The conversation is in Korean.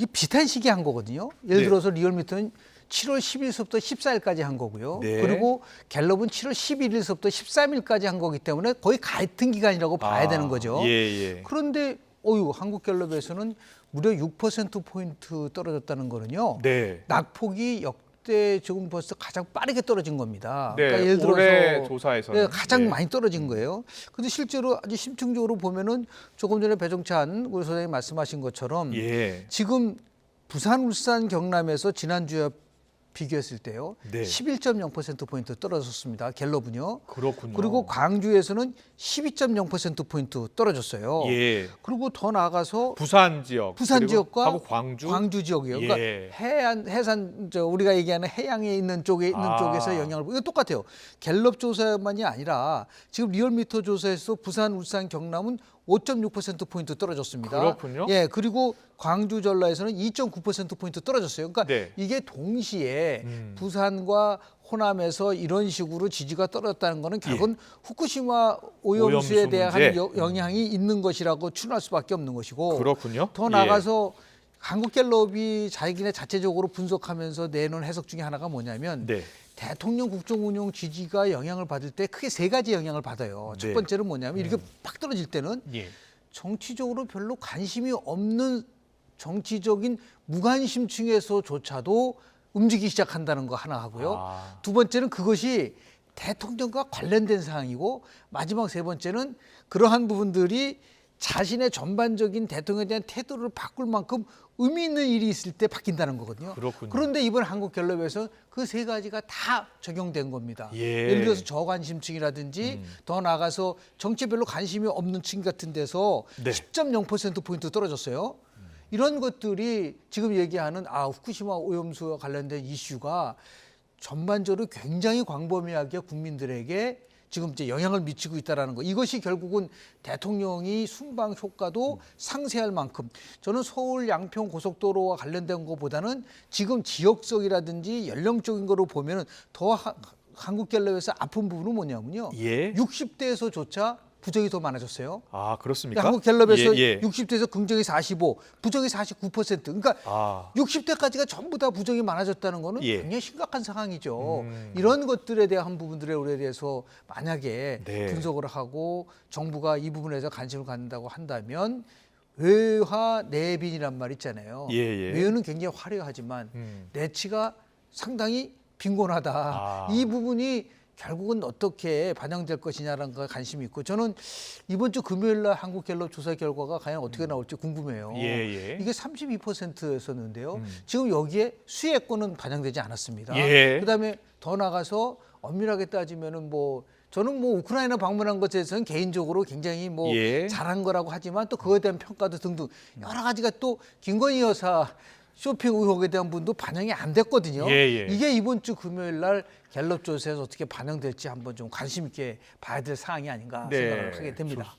이게 비슷한 시기에 한 거거든요. 예를 네. 들어서 리얼미터는 7월 10일서부터 14일까지 한 거고요. 네. 그리고 갤럽은 7월 11일서부터 13일까지 한 거기 때문에 거의 같은 기간이라고 봐야 되는 거죠. 예. 그런데 한국갤럽에서는 무려 6%포인트 떨어졌다는 거는요. 네. 낙폭이 역대 지금 벌써 가장 빠르게 떨어진 겁니다. 네. 그러니까 예를 들어서 올해 조사에서는 가장 예. 많이 떨어진 거예요. 근데 실제로 아주 심층적으로 보면은 조금 전에 배종찬 우리 소장님 말씀하신 것처럼 예. 지금 부산, 울산, 경남에서 지난주에 비교했을 때요. 네. 11.0%포인트 떨어졌습니다. 갤럽은요. 그렇군요. 그리고 광주에서는 12.0%포인트 떨어졌어요. 예. 그리고 더 나아가서 부산 지역, 부산 그리고 지역과 하고 광주, 지역이에요. 예. 그러니까 해산 우리가 얘기하는 해양에 있는 쪽에 있는 쪽에서 영향을 보고 이거 똑같아요. 갤럽 조사만이 아니라 지금 리얼미터 조사에서 부산, 울산, 경남은 5.6%포인트 떨어졌습니다. 그렇군요. 예, 그리고 광주, 전라에서는 2.9%포인트 떨어졌어요. 그러니까 네. 이게 동시에 부산과 호남에서 이런 식으로 지지가 떨어졌다는 거는 결국은 후쿠시마 오염수에 오염수 대한 문제. 영향이 있는 것이라고 추론할 수밖에 없는 것이고 그렇군요. 더 나아가서 한국갤럽이 자기네 자체적으로 분석하면서 내놓은 해석 중에 하나가 뭐냐면 네. 대통령 국정운영 지지가 영향을 받을 때 크게 세 가지 영향을 받아요. 첫 네. 번째는 뭐냐면 이렇게 팍 떨어질 때는 예. 정치적으로 별로 관심이 없는 정치적인 무관심층에서조차도 움직이기 시작한다는 거 하나 하고요. 두 번째는 그것이 대통령과 관련된 사항이고 마지막 세 번째는 그러한 부분들이 자신의 전반적인 대통령에 대한 태도를 바꿀 만큼 의미 있는 일이 있을 때 바뀐다는 거거든요. 그렇군요. 그런데 이번 한국갤럽에서 그 세 가지가 다 적용된 겁니다. 예. 예를 들어서 저관심층이라든지 더 나아가서 정치에 별로 관심이 없는 층 같은 데서 네. 10.0%포인트 떨어졌어요. 이런 것들이 지금 얘기하는 후쿠시마 오염수와 관련된 이슈가 전반적으로 굉장히 광범위하게 국민들에게 지금 이제 영향을 미치고 있다는 거. 이것이 결국은 대통령이 순방 효과도 상쇄할 만큼 저는 서울 양평 고속도로와 관련된 것보다는 지금 지역적이라든지 연령적인 거로 보면은 더 한국갤럽에서 아픈 부분은 뭐냐면요. 예. 60대에서조차 부정이 더 많아졌어요. 아, 그렇습니까? 그러니까 한국갤럽에서 예. 60대에서 긍정이 45, 부정이 49%. 그러니까 60대까지가 전부 다 부정이 많아졌다는 거는 예. 굉장히 심각한 상황이죠. 이런 것들에 대한 부분들에 우리에 대해서 만약에 네. 분석을 하고 정부가 이 부분에서 관심을 갖는다고 한다면 외화 내빈이란 말 있잖아요. 예. 외화는 굉장히 화려하지만 내치가 상당히 빈곤하다. 이 부분이 결국은 어떻게 반영될 것이냐라는 거에 관심이 있고 저는 이번 주 금요일 날 한국갤럽 조사 결과가 과연 어떻게 나올지 궁금해요. 예. 이게 32%였었는데요. 지금 여기에 수혜권은 반영되지 않았습니다. 예. 그다음에 더 나가서 엄밀하게 따지면은 저는 우크라이나 방문한 것에 대해서는 개인적으로 굉장히 예. 잘한 거라고 하지만 또 그거에 대한 평가도 등등 여러 가지가 또 김건희 여사 쇼핑 의혹에 대한 부분도 반영이 안 됐거든요. 예. 이게 이번 주 금요일 날 갤럽 조사에서 어떻게 반영될지 한번 좀 관심 있게 봐야 될 사항이 아닌가 생각을 하게 됩니다.